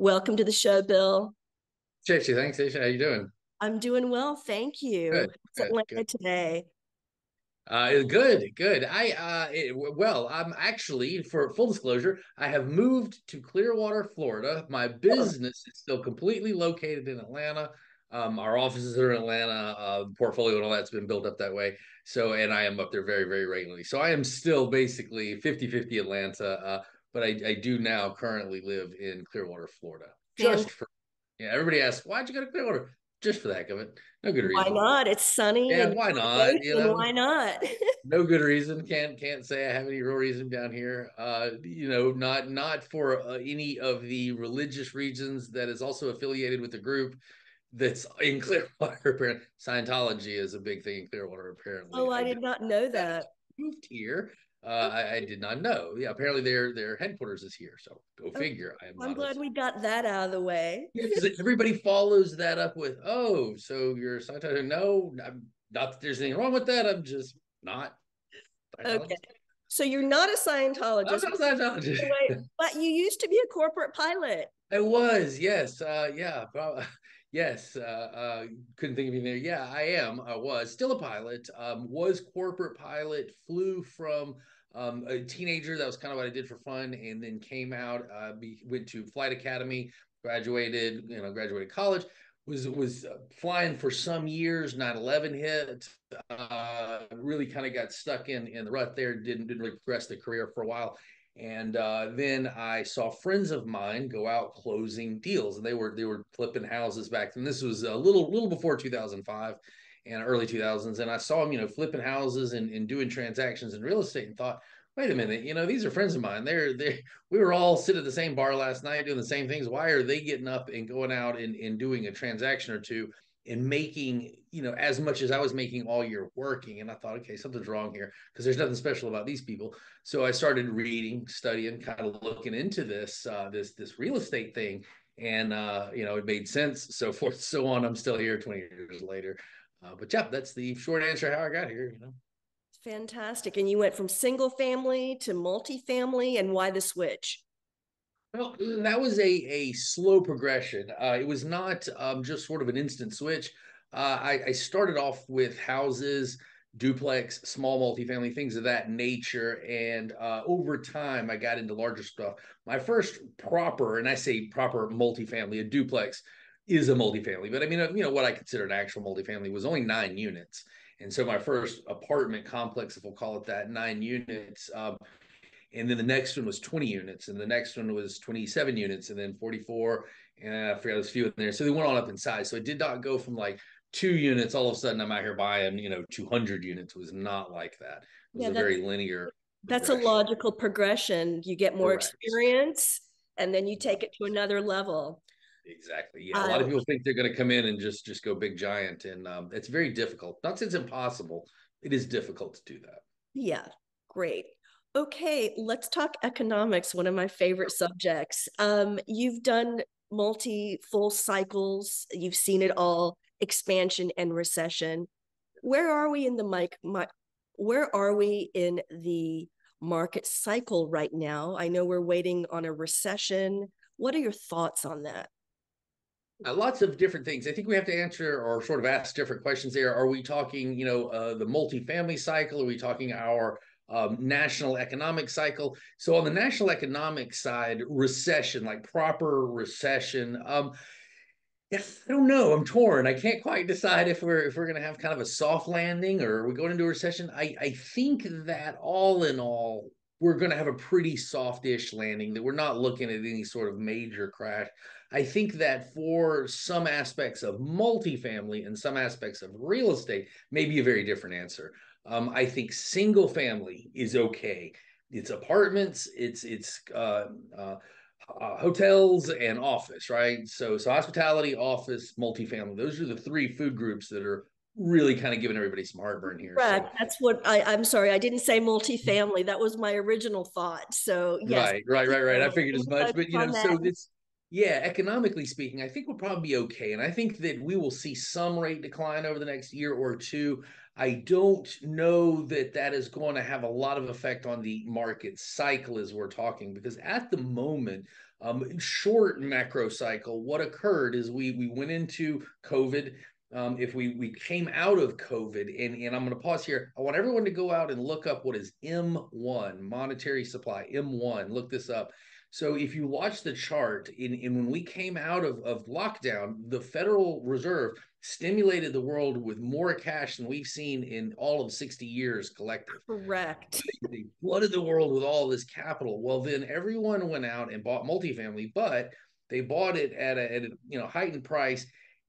Welcome to the show, Bill. Chasey, thanks, Aisha. How you doing? I'm doing well, thank you. Good, It's good, Atlanta good. today. Good, good. I'm actually, for full disclosure, I have moved to Clearwater, Florida. My Oh, business is still completely located in Atlanta. Our offices are in Atlanta. The portfolio and all that's been built up that way. So, and I am up there very, very regularly. So I am still basically 50-50 Atlanta. But I do now currently live in Clearwater, Florida. fan, Yeah, everybody asks, why'd you go to Clearwater? Just for the heck of it. No good why reason. not? It's sunny Yeah, and why on not? vacation. Why not? No good reason. Can't say I have any real reason down here. Not for any of the religious reasons that is also affiliated with the group that's in Clearwater. Apparently, Scientology is a big thing in Clearwater. Apparently, Oh, I I did did not know that that. moved here. I did not know. Yeah, apparently their headquarters is here. So go Okay, figure. I am I'm not a glad we got that out of the way. Yeah, because everybody follows that up with, "Oh, so you're a Scientologist?" No, I'm not that there's anything wrong with that. I'm just not Okay, Scientologist. so you're not a I'm Scientologist, not a Scientologist. but you used to be a corporate pilot. I was, yes, yeah, yes. Couldn't think of anything there. Yeah, I am. I was still a pilot. Was corporate pilot. Flew from a teenager. That was kind of what I did for fun, and then came out. Went to flight academy. Graduated. Graduated college. Was flying for some years. 9/11 hit. Really kind of got stuck in the rut there. Didn't really progress the career for a while. And then I saw friends of mine go out closing deals, and they were flipping houses back then. This was a little before 2005 and early 2000s, and I saw them, flipping houses and doing transactions in real estate, and thought, wait a minute, these are friends of mine. They we were all sitting at the same bar last night doing the same things. Why are they getting up and going out and doing a transaction or two? And making as much as I was making all year working, and I thought, okay, something's wrong here because there's nothing special about these people. So I started reading, studying, kind of looking into this real estate thing, and it made sense. So forth, so on. I'm still here 20 years later. But yeah, that's the short answer how I got here. Fantastic. And you went from single family to multifamily, and why the switch? Well, that was a slow progression. It was not just sort of an instant switch. I started off with houses, duplex, small multifamily, things of that nature. And over time, I got into larger stuff. My first proper, and I say proper multifamily, a duplex is a multifamily, but I mean, what I consider an actual multifamily was only 9 units. And so my first apartment complex, if we'll call it that, 9 units. And then the next one was 20 units, and the next one was 27 units, and then 44, and I forgot there's a few in there. So they went on up in size. So it did not go from like 2 units all of a sudden I'm out here buying 200 units. It was not like that. It was Yeah, a very linear that's a progression. logical progression. You get more Correct. experience and then you take it to Right. another level. Exactly. Yeah. A lot Uh, of people think they're going to come in and just go big giant, and it's very difficult. Not that it's impossible. It is difficult to do that. yeah, great. Okay, let's talk economics, one of my favorite subjects. You've done multi full cycles, you've seen it all, expansion and recession. Where are we in the where are we in the market cycle right now? I know we're waiting on a recession. What are your thoughts on that? Lots of different things. I think we have to answer or sort of ask different questions there. Are we talking, the multifamily cycle? Are we talking our national economic cycle? So on the national economic side, recession, like proper recession. Yeah, I don't know. I'm torn. I can't quite decide if we're going to have kind of a soft landing or are we going into a recession. I think that all in all, we're going to have a pretty softish landing. That we're not looking at any sort of major crash. I think that for some aspects of multifamily and some aspects of real estate, maybe a very different answer. I think single family is okay. It's apartments. It's hotels and office, right? So hospitality, office, multifamily. Those are the three food groups that are really kind of giving everybody some heartburn here. So Correct. That's what I'm sorry, I didn't say multifamily. That was my original thought. So yes, right. I multifamily. figured Can as you much, focus but on that? so it's yeah, economically speaking, I think we'll probably be okay. And I think that we will see some rate decline over the next year or two. I don't know that that is going to have a lot of effect on the market cycle as we're talking, because at the moment, short macro cycle, what occurred is we went into COVID. If we came out of COVID, and I'm going to pause here. I want everyone to go out and look up what is M1, monetary supply, M1. Look this up. So if you watch the chart, in when we came out of lockdown, the Federal Reserve stimulated the world with more cash than we've seen in all of 60 years collective. Correct. They flooded the world with all this capital. Well, then everyone went out and bought multifamily, but they bought it at a heightened price.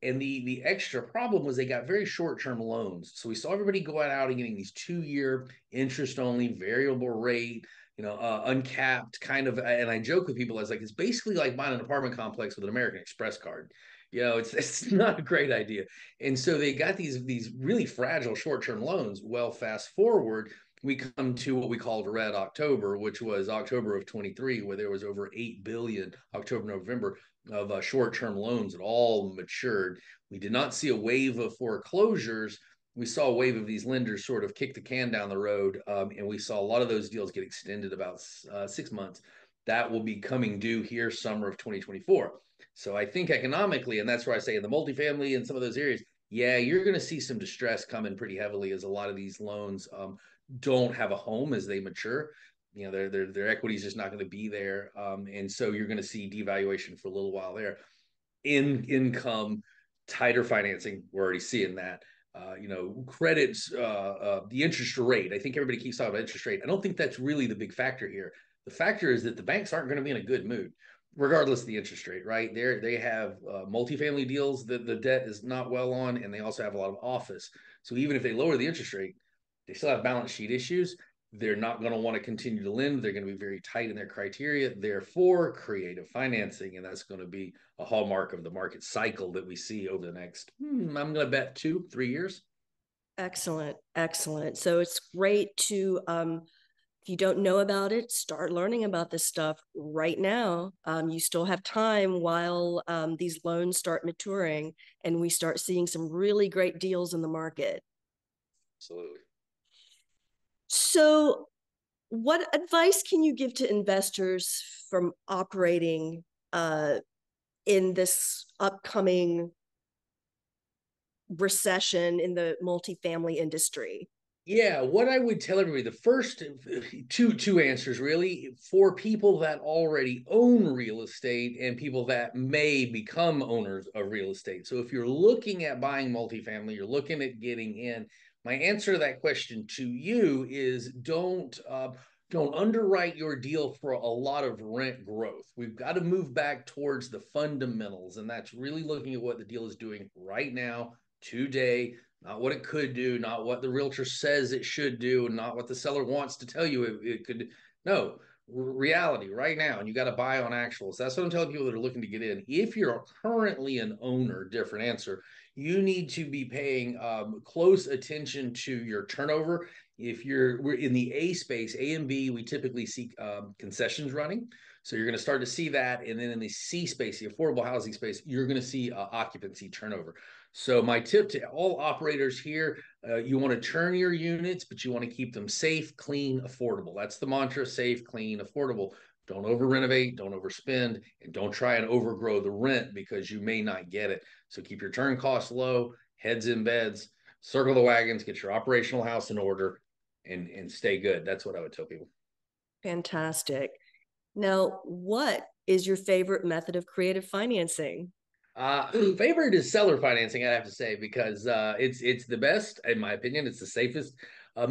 And the extra problem was they got very short-term loans. So we saw everybody go out and getting these 2-year interest only variable rate, uncapped kind of. And I joke with people, I was like, it's basically like buying an apartment complex with an American Express card. It's not a great idea. And so they got these really fragile short-term loans. Well, fast forward, we come to what we called Red October, which was October of 23, where there was over 8 billion, October, November, of short-term loans that all matured. We did not see a wave of foreclosures. We saw a wave of these lenders sort of kick the can down the road, and we saw a lot of those deals get extended about 6 months. That will be coming due here summer of 2024. So I think economically, and that's where I say in the multifamily and some of those areas, yeah, you're going to see some distress coming pretty heavily as a lot of these loans don't have a home as they mature. Their equity is just not going to be there, and so you're going to see devaluation for a little while there. Income, tighter financing, we're already seeing that. Credits, the interest rate. I think everybody keeps talking about interest rate. I don't think that's really the big factor here. The factor is that the banks aren't going to be in a good mood, regardless of the interest rate, right? They have multifamily deals that the debt is not well on, and they also have a lot of office. So even if they lower the interest rate, they still have balance sheet issues. They're not going to want to continue to lend. They're going to be very tight in their criteria. Therefore, creative financing, and that's going to be a hallmark of the market cycle that we see over the next, I'm going to bet 2-3 years. Excellent. Excellent. So it's great to, if you don't know about it, start learning about this stuff right now. You still have time while these loans start maturing and we start seeing some really great deals in the market. Absolutely. So, what advice can you give to investors from operating in this upcoming recession in the multifamily industry? Yeah, what I would tell everybody, the first two answers really, for people that already own real estate and people that may become owners of real estate. So if you're looking at buying multifamily, you're looking at getting in, my answer to that question to you is don't underwrite your deal for a lot of rent growth. We've got to move back towards the fundamentals, and that's really looking at what the deal is doing right now, today, not what it could do, not what the realtor says it should do, not what the seller wants to tell you it could. No, reality right now. And you got to buy on actuals. That's what I'm telling people that are looking to get in. If you're currently an owner, different answer, you need to be paying close attention to your turnover. If we're in the A space, A and B, we typically see concessions running. So you're going to start to see that. And then in the C space, the affordable housing space, you're going to see occupancy turnover. So my tip to all operators here, you want to turn your units, but you want to keep them safe, clean, affordable. That's the mantra: safe, clean, affordable. Don't over renovate, don't overspend, and don't try and overgrow the rent because you may not get it. So keep your turn costs low, heads in beds, circle the wagons, get your operational house in order, and stay good. That's what I would tell people. Fantastic. Now, what is your favorite method of creative financing? Favorite is seller financing, I have to say, because it's the best, in my opinion. It's the safest.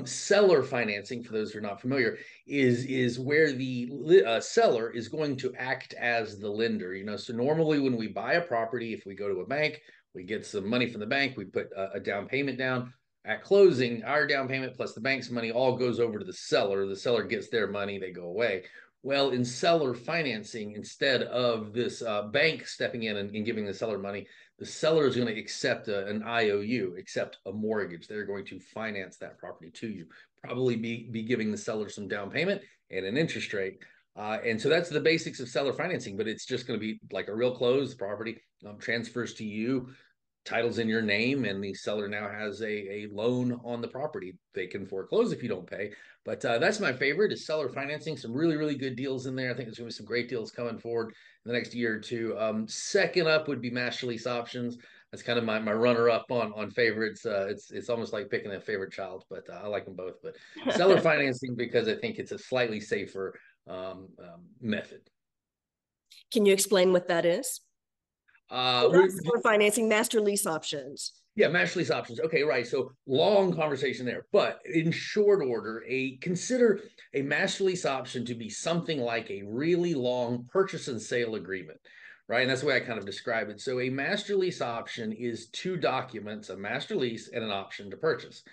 Seller financing, for those who are not familiar, is where the seller is going to act as the lender. So normally when we buy a property, if we go to a bank, we get some money from the bank, we put a down payment down. At closing, our down payment plus the bank's money all goes over to the seller. The seller gets their money, they go away. Well, in seller financing, instead of this bank stepping in and giving the seller money, the seller is going to accept an IOU, accept a mortgage. They're going to finance that property to you, probably be giving the seller some down payment and an interest rate. And so that's the basics of seller financing, but it's just going to be like a real close. The property transfers to you. title's in your name and the seller now has a loan on the property. They can foreclose if you don't pay. But that's my favorite is seller financing. Some really, really good deals in there. I think there's going to be some great deals coming forward in the next year or two. Second up would be master lease options. That's kind of my runner up on favorites. It's almost like picking a favorite child, but I like them both. But seller financing because I think it's a slightly safer method. Can you explain what that is? Uh, Seller financing, master lease options. Yeah, master lease options. Okay, right. So long conversation there, but in short order, consider a master lease option to be something like a really long purchase and sale agreement, right? And that's the way I kind of describe it. So a master lease option is two documents, a master lease and an option to purchase.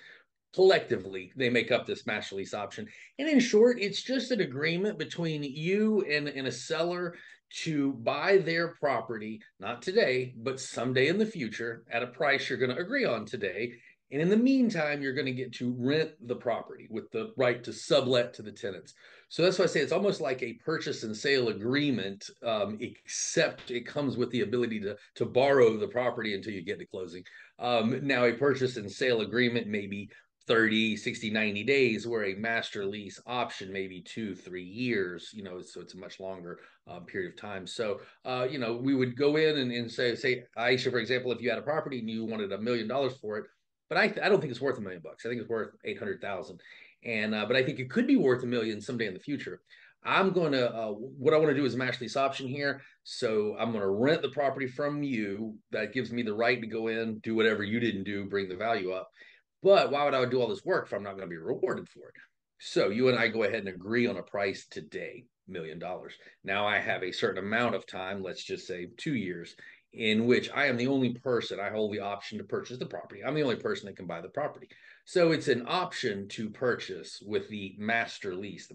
Collectively, they make up this master lease option. And in short, it's just an agreement between you and a seller to buy their property, not today, but someday in the future at a price you're going to agree on today. And in the meantime, you're going to get to rent the property with the right to sublet to the tenants. So that's why I say it's almost like a purchase and sale agreement, except it comes with the ability to borrow the property until you get to closing. Now, a purchase and sale agreement may be 30, 60, 90 days, where a master lease option maybe 2, 3 years, so it's a much longer period of time. So, we would go in and say, Aisha, for example, if you had a property and you wanted $1 million for it, but I don't think it's worth $1 million. I think it's worth 800,000. But I think it could be worth $1 million someday in the future. What I want to do is a master lease option here. So I'm going to rent the property from you. That gives me the right to go in, do whatever you didn't do, bring the value up. But why would I do all this work if I'm not going to be rewarded for it? So you and I go ahead and agree on a price today, $1 million. Now I have a certain amount of time, let's just say 2 years, in which I am the only person, I hold the option to purchase the property. I'm the only person that can buy the property. So it's an option to purchase with the master lease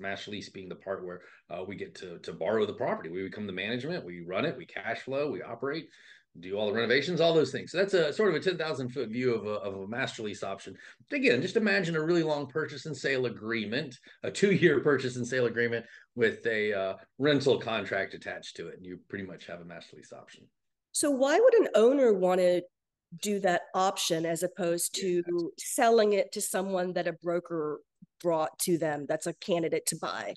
being the part where we get to borrow the property. We become the management, we run it, we cash flow, we operate, do all the renovations, all those things. So that's a sort of a 10,000-foot view of a master lease option. But again, just imagine a really long purchase and sale agreement, a 2-year purchase and sale agreement with a rental contract attached to it. And you pretty much have a master lease option. So why would an owner want to do that option as opposed to selling it to someone that a broker brought to them that's a candidate to buy?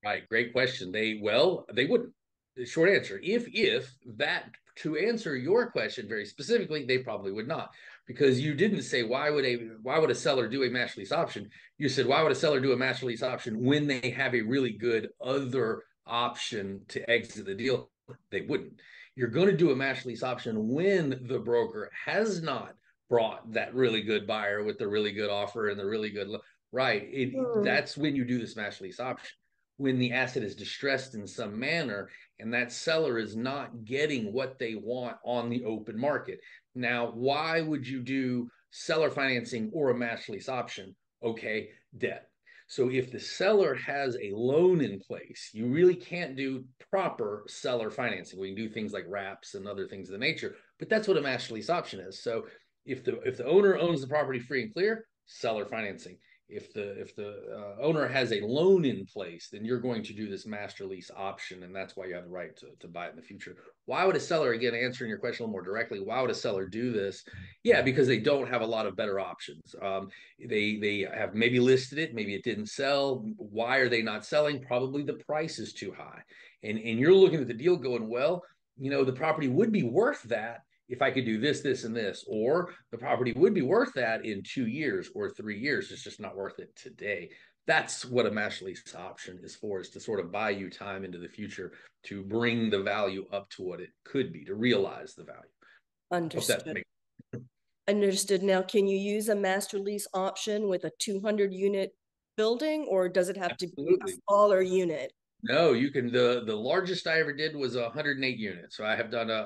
Right, great question. They wouldn't. The short answer, if that to answer your question very specifically, they probably would not, because you didn't say why would a seller do a master lease option. You said why would a seller do a master lease option when they have a really good other option to exit the deal? They wouldn't. You're going to do a master lease option when the broker has not brought that really good buyer with the really good offer and the really good right. That's when you do this master lease option, when the asset is distressed in some manner and that seller is not getting what they want on the open market. Now, why would you do seller financing or a master lease option? Okay, debt. So if the seller has a loan in place, you really can't do proper seller financing. We can do things like wraps and other things of the nature, but that's what a master lease option is. So if the owner owns the property free and clear, seller financing. If the owner has a loan in place, then you're going to do this master lease option, and that's why you have the right to buy it in the future. Why would a seller, again, answering your question a little more directly, why would a seller do this? Yeah, because they don't have a lot of better options. They have maybe listed it, maybe it didn't sell. Why are they not selling? Probably the price is too high, and you're looking at the deal going, well, the property would be worth that if I could do this, this, and this, or the property would be worth that in 2 years or 3 years. It's just not worth it today. That's what a master lease option is for, is to sort of buy you time into the future to bring the value up to what it could be, to realize the value. Understood. Understood. Now, can you use a master lease option with a 200 unit building, or does it have Absolutely. to be a smaller unit? No, you can. The largest I ever did was 108 units. So I have done it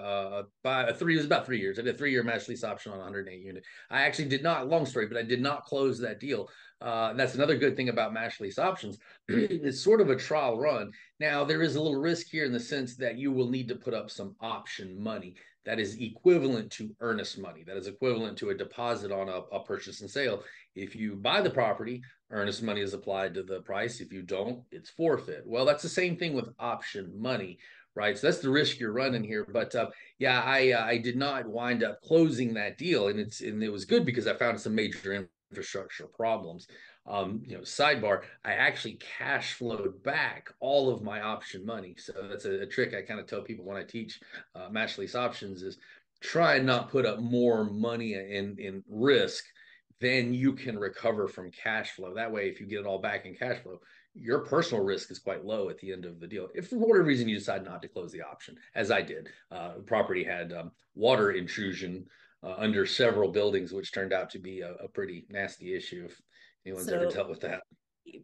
was about 3 years. I did a 3-year master lease option on 108 unit. I actually did not, long story, but I did not close that deal. And that's another good thing about master lease options. It's sort of a trial run. Now, there is a little risk here in the sense that you will need to put up some option money that is equivalent to earnest money, that is equivalent to a deposit on a purchase and sale. If you buy the property, earnest money is applied to the price. If you don't, it's forfeit. Well, that's the same thing with option money, right? So that's the risk you're running here. But yeah, I did not wind up closing that deal, and it was good because I found some major infrastructure problems. Sidebar, I actually cash flowed back all of my option money. So that's a trick I kind of tell people when I teach match lease options is try and not put up more money in risk than you can recover from cash flow. That way, if you get it all back in cash flow, your personal risk is quite low at the end of the deal. If for whatever reason you decide not to close the option, as I did, property had water intrusion under several buildings, which turned out to be a pretty nasty issue if anyone's ever So dealt with that.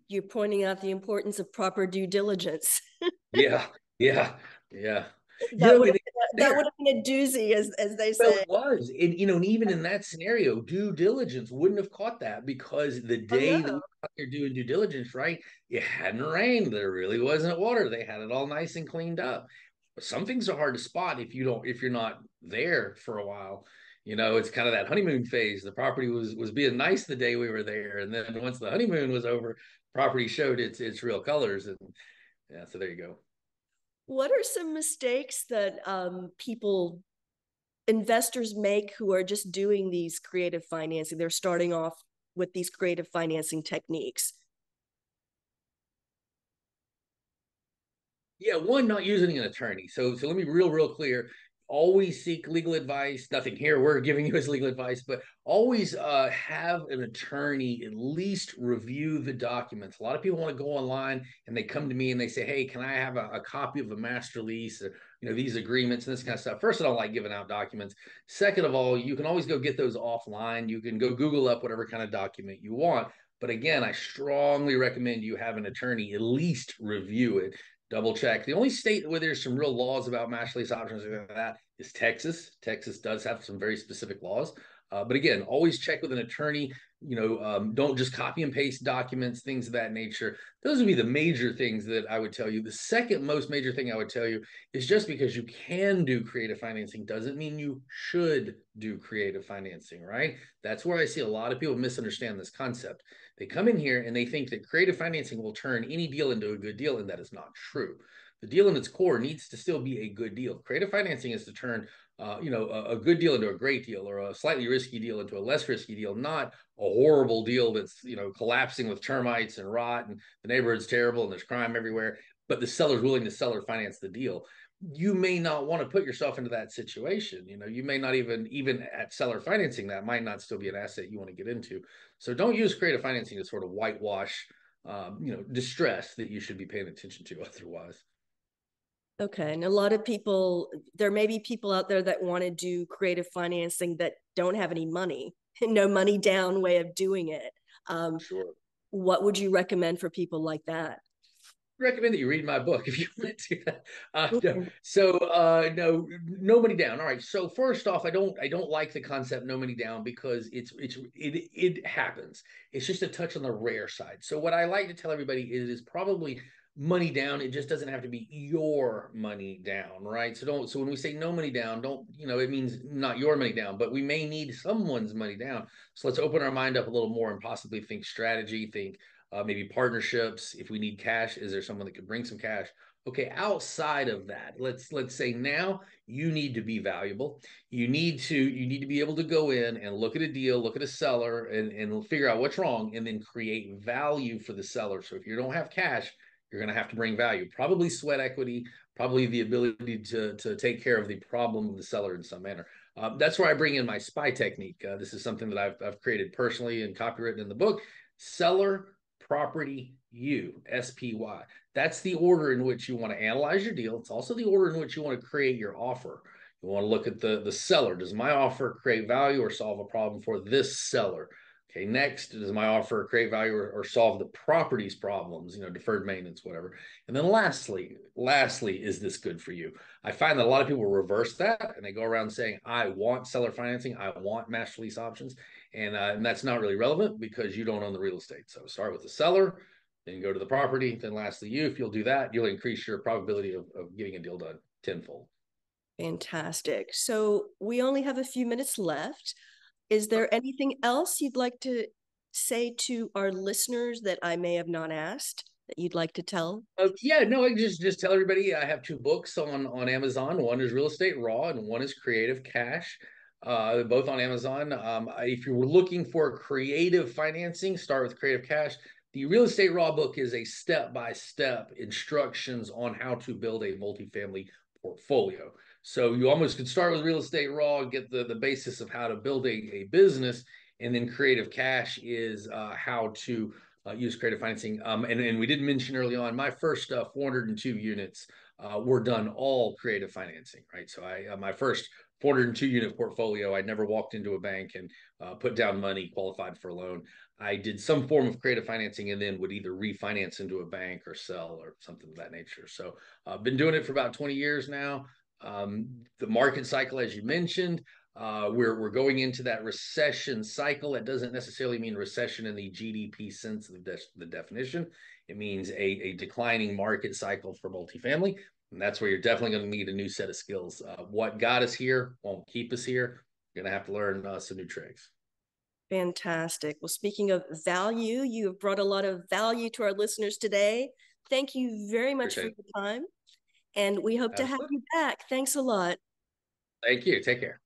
you're pointing out the importance of proper due diligence. Yeah, yeah, yeah. That would And that there, would have been a doozy, as they well, say. it was, and even in that scenario, due diligence wouldn't have caught that because the Oh day that no. we were out there doing due diligence, right, it hadn't rained. There really wasn't water. They had it all nice and cleaned up. Some things are hard to spot if you're not there for a while. It's kind of that honeymoon phase. The property was being nice the day we were there, and then once the honeymoon was over, property showed its real colors, and yeah, so there you go. What are some mistakes that investors make who are just doing these creative financing? They're starting off with these creative financing techniques. Yeah, one, not using an attorney. So let me be real clear. Always seek legal advice. Nothing here we're giving you as legal advice, but always have an attorney at least review the documents. A lot of people want to go online and they come to me and they say, "Hey, can I have a copy of a master lease? Or, these agreements and this kind of stuff." First, I don't like giving out documents. Second of all, you can always go get those offline. You can go Google up whatever kind of document you want. But again, I strongly recommend you have an attorney at least review it, double check. The only state where there's some real laws about master lease options like that is Texas. Texas does have some very specific laws. But again, always check with an attorney. Don't just copy and paste documents, things of that nature. Those would be the major things that I would tell you. The second most major thing I would tell you is just because you can do creative financing doesn't mean you should do creative financing, right? That's where I see a lot of people misunderstand this concept. They come in here and they think that creative financing will turn any deal into a good deal, and that is not true. The deal in its core needs to still be a good deal. Creative financing is to turn a good deal into a great deal, or a slightly risky deal into a less risky deal, not a horrible deal that's collapsing with termites and rot and the neighborhood's terrible and there's crime everywhere, but the seller's willing to sell or finance the deal. You may not want to put yourself into that situation. You may not even at seller financing, that might not still be an asset you want to get into. So don't use creative financing to sort of whitewash distress that you should be paying attention to otherwise. Okay. And a lot of people, there may be people out there that want to do creative financing that don't have any money, no money down way of doing it. Sure. What would you recommend for people like that? Recommend that you read my book if you want to do that. No. Mhm. So no money down. All right. So first off, I don't like the concept no money down because it happens. It's just a touch on the rare side. So what I like to tell everybody is probably money down. It just doesn't have to be your money down, right? So when we say no money down, don't, it means not your money down, but we may need someone's money down. So let's open our mind up a little more and possibly think strategy, think maybe partnerships. If we need cash, is there someone that could bring some cash? Okay, outside of that, let's say now you need to be valuable. You need to be able to go in and look at a deal, look at a seller, and figure out what's wrong, and then create value for the seller. So if you don't have cash, you're going to have to bring value, probably sweat equity, probably the ability to take care of the problem of the seller in some manner. That's where I bring in my SPY technique. This is something that I've created personally and copywritten in the book. Seller, property, you, SPY. That's the order in which you want to analyze your deal. It's also the order in which you want to create your offer. You want to look at the seller. Does my offer create value or solve a problem for this seller? Okay, next, does my offer create value or solve the property's problems, deferred maintenance, whatever. And then lastly, is this good for you? I find that a lot of people reverse that and they go around saying, I want seller financing, I want master lease options. And that's not really relevant because you don't own the real estate. So start with the seller, then go to the property, then lastly you. If you'll do that, you'll increase your probability of getting a deal done tenfold. Fantastic. So we only have a few minutes left. Is there anything else you'd like to say to our listeners that I may have not asked that you'd like to tell? Yeah, no, I just tell everybody I have two books on Amazon. One is Real Estate Raw, and one is Creative Cash. Both on Amazon. If you were looking for creative financing, start with Creative Cash. The Real Estate Raw book is a step-by-step instructions on how to build a multifamily portfolio. So you almost could start with Real Estate Raw, get the basis of how to build a business, and then Creative Cash is how to use creative financing. And we didn't mention early on, my first 402 units were done all creative financing, right? So my first 402 unit portfolio, I never walked into a bank and put down money, qualified for a loan. I did some form of creative financing and then would either refinance into a bank or sell or something of that nature. So I've been doing it for about 20 years now. The market cycle, as you mentioned, we're going into that recession cycle. That doesn't necessarily mean recession in the GDP sense of the definition. It means a declining market cycle for multifamily. And that's where you're definitely going to need a new set of skills. What got us here won't keep us here. You're going to have to learn some new tricks. Fantastic. Well, speaking of value, you have brought a lot of value to our listeners today. Thank you very much for Appreciate it. your time, and we hope to have Absolutely. you back. Thanks a lot. Thank you. Take care.